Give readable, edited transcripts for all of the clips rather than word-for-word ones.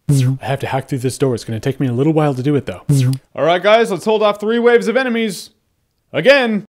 I have to hack through this door. It's going to take me a little while to do it, though. All right, guys, let's hold off 3 waves of enemies. Again.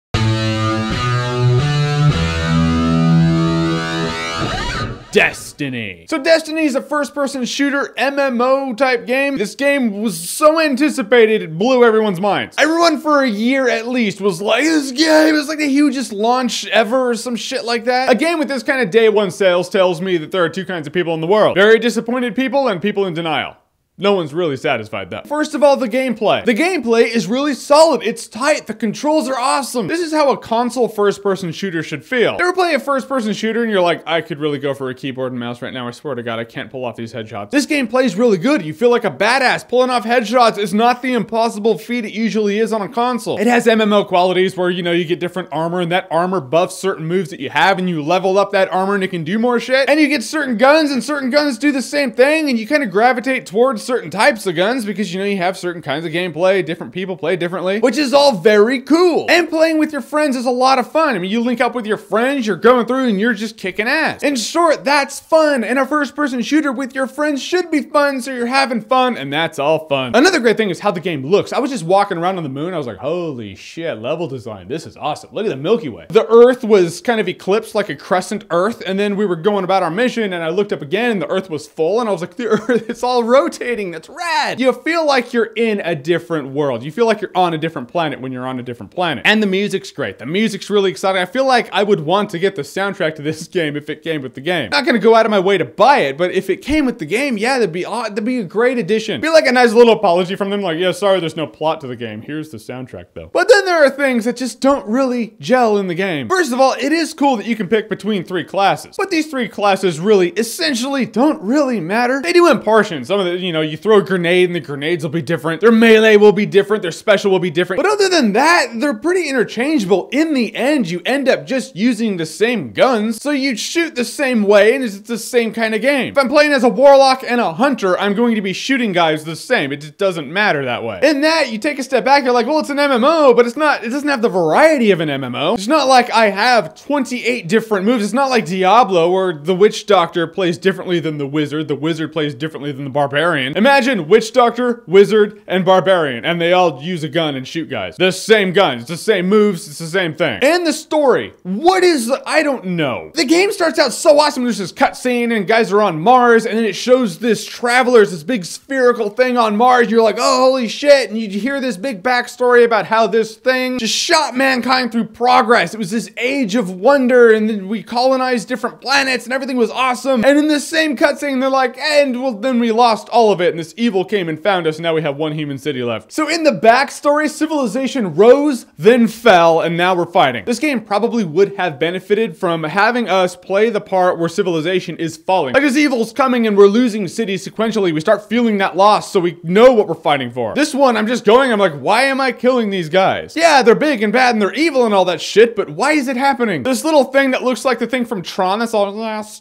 Destiny. So Destiny is a first-person shooter MMO type game. This game was so anticipated, it blew everyone's minds. Everyone for a year at least was like, this game is like the hugest launch ever or some shit like that. A game with this kind of day one sales tells me that there are 2 kinds of people in the world. Very disappointed people and people in denial. No one's really satisfied though. First of all, the gameplay. The gameplay is really solid. It's tight. The controls are awesome. This is how a console first-person shooter should feel. You ever play a first-person shooter and you're like, I could really go for a keyboard and mouse right now. I swear to God, I can't pull off these headshots. This game plays really good. You feel like a badass. Pulling off headshots is not the impossible feat it usually is on a console. It has MMO qualities where, you know, you get different armor and that armor buffs certain moves that you have and you level up that armor and it can do more shit. And you get certain guns and certain guns do the same thing and you kind of gravitate towards certain types of guns because, you know, you have certain kinds of gameplay, different people play differently, which is all very cool. And playing with your friends is a lot of fun. I mean, you link up with your friends, you're going through and you're just kicking ass. In short, that's fun. And a first-person shooter with your friends should be fun, so you're having fun, and that's all fun. Another great thing is how the game looks. I was just walking around on the moon, I was like, holy shit, level design, this is awesome. Look at the Milky Way. The Earth was kind of eclipsed like a crescent Earth, and then we were going about our mission, and I looked up again, and the Earth was full, and I was like, the Earth, it's all rotating, that's rad. You feel like you're in a different world. You feel like you're on a different planet when you're on a different planet. And the music's great. The music's really exciting. I feel like I would want to get the soundtrack to this game if it came with the game. I'm not gonna go out of my way to buy it, but if it came with the game, yeah, that'd be a great addition. Be like a nice little apology from them, like, yeah, sorry, there's no plot to the game. Here's the soundtrack, though. But then there are things that just don't really gel in the game. First of all, it is cool that you can pick between 3 classes, but these 3 classes really, essentially, don't really matter. They do in portions. Some of the, you know, you throw a grenade and the grenades will be different. Their melee will be different. Their special will be different. But other than that, they're pretty interchangeable. In the end, you end up just using the same guns, so you shoot the same way, and it's the same kind of game. If I'm playing as a warlock and a hunter, I'm going to be shooting guys the same. It just doesn't matter that way. In that, you take a step back, you're like, well, it's an MMO, but it's not, it doesn't have the variety of an MMO. It's not like I have 28 different moves. It's not like Diablo, where the witch doctor plays differently than the wizard plays differently than the barbarian. Imagine witch doctor, wizard, and barbarian, and they all use a gun and shoot guys. The same guns, the same moves, it's the same thing. And the story, what is the, I don't know. The game starts out so awesome, there's this cutscene and guys are on Mars, and then it shows this travelers, this big spherical thing on Mars, you're like, oh, holy shit, and you hear this big backstory about how this thing just shot mankind through progress. It was this age of wonder, and then we colonized different planets, and everything was awesome. And in the same cutscene, they're like, and well, then we lost all of it, and this evil came and found us, and now we have one human city left. So in the backstory, civilization rose, then fell, and now we're fighting. This game probably would have benefited from having us play the part where civilization is falling. Like, as evil's coming and we're losing cities sequentially, we start feeling that loss so we know what we're fighting for. This one, I'm just going, I'm like, why am I killing these guys? Yeah, they're big and bad and they're evil and all that shit, but why is it happening? This little thing that looks like the thing from Tron, that's all,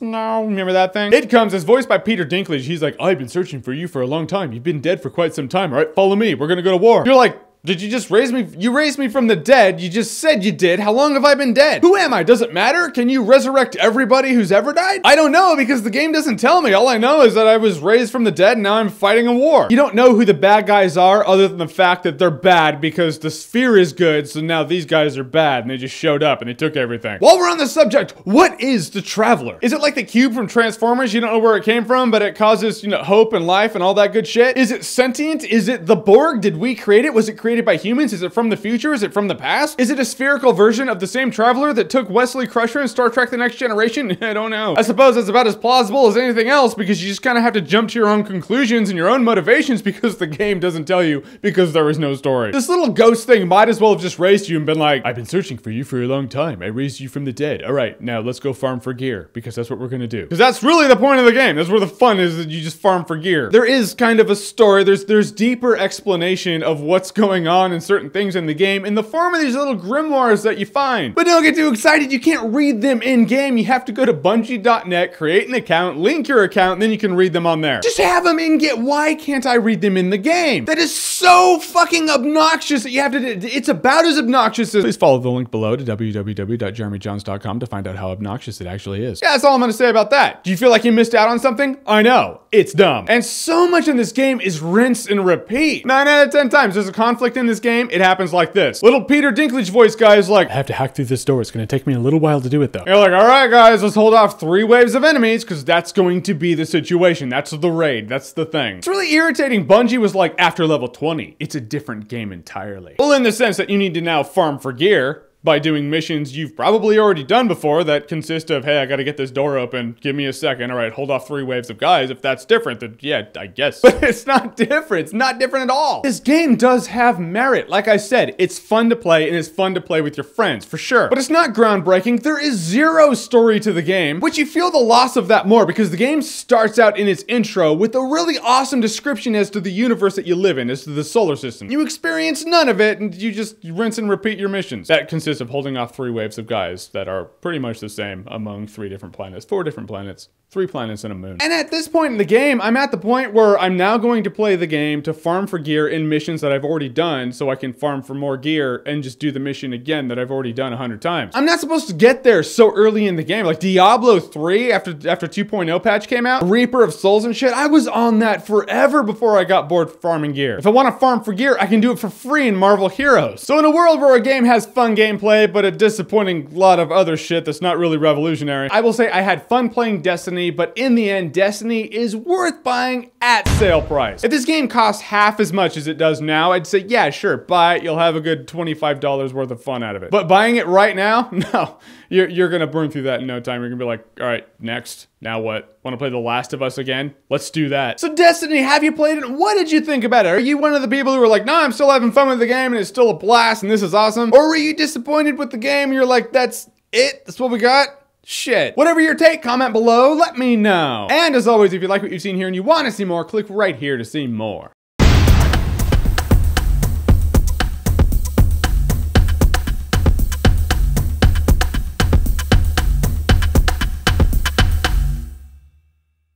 no, remember that thing? It comes, it's voiced by Peter Dinklage. He's like, I've been searching for you for a long time. You've been dead for quite some time, all right? Follow me, we're gonna go to war. You're like, did you just raise me? You raised me from the dead. You just said you did. How long have I been dead? Who am I? Does it matter? Can you resurrect everybody who's ever died? I don't know because the game doesn't tell me. All I know is that I was raised from the dead and now I'm fighting a war. You don't know who the bad guys are other than the fact that they're bad because the sphere is good. So now these guys are bad and they just showed up and they took everything. While we're on the subject, what is the Traveler? Is it like the cube from Transformers? You don't know where it came from, but it causes, you know, hope and life and all that good shit. Is it sentient? Is it the Borg? Did we create it? Was it created by humans? Is it from the future? Is it from the past? Is it a spherical version of the same Traveler that took Wesley Crusher in Star Trek The Next Generation? I don't know. I suppose it's about as plausible as anything else because you just kind of have to jump to your own conclusions and your own motivations because the game doesn't tell you because there is no story. This little ghost thing might as well have just raised you and been like, I've been searching for you for a long time. I raised you from the dead. All right, now let's go farm for gear because that's what we're gonna do. Because that's really the point of the game. That's where the fun is, that you just farm for gear. There is kind of a story. There's deeper explanation of what's going going on and certain things in the game in the form of these little grimoires that you find. But don't get too excited, you can't read them in-game. You have to go to Bungie.net, create an account, link your account, and then you can read them on there. Just have them in-game. Why can't I read them in the game? That is so fucking obnoxious that you have to do. It's about as obnoxious as... Please follow the link below to www.jeremyjahns.com to find out how obnoxious it actually is. Yeah, that's all I'm gonna say about that. Do you feel like you missed out on something? I know, it's dumb. And so much in this game is rinse and repeat. 9 out of 10 times there's a conflict in this game, it happens like this. Little Peter Dinklage voice guy is like, I have to hack through this door. It's gonna take me a little while to do it though. You're like, all right guys, let's hold off 3 waves of enemies because that's going to be the situation. That's the raid, that's the thing. It's really irritating. Bungie was like, after level 20, it's a different game entirely. Well, in the sense that you need to now farm for gear by doing missions you've probably already done before that consist of, hey, I gotta get this door open, give me a second, all right, hold off 3 waves of guys. If that's different, then yeah, I guess. But it's not different, it's not different at all. This game does have merit. Like I said, it's fun to play and it's fun to play with your friends, for sure. But it's not groundbreaking. There is 0 story to the game, which you feel the loss of that more because the game starts out in its intro with a really awesome description as to the universe that you live in, as to the solar system. You experience none of it and you just rinse and repeat your missions. That consists of holding off 3 waves of guys that are pretty much the same among 3 different planets, 4 different planets, 3 planets and a moon. And at this point in the game, I'm at the point where I'm now going to play the game to farm for gear in missions that I've already done so I can farm for more gear and just do the mission again that I've already done 100 times. I'm not supposed to get there so early in the game. Like Diablo 3, after 2.0 patch came out, Reaper of Souls and shit, I was on that forever before I got bored farming gear. If I want to farm for gear, I can do it for free in Marvel Heroes. So in a world where a game has fun gameplay, but a disappointing lot of other shit that's not really revolutionary, I will say I had fun playing Destiny, but in the end, Destiny is worth buying at sale price. If this game costs half as much as it does now, I'd say, yeah, sure, buy it. You'll have a good $25 worth of fun out of it. But buying it right now, no, you're gonna burn through that in no time. You're gonna be like, all right, next. Now what? Want to play The Last of Us again? Let's do that. So Destiny, have you played it? What did you think about it? Are you one of the people who are like, no, I'm still having fun with the game and it's still a blast and this is awesome? Or were you disappointed with the game and you're like, that's it? That's what we got? Shit. Whatever your take, comment below, let me know. And as always, if you like what you've seen here and you want to see more, click right here to see more.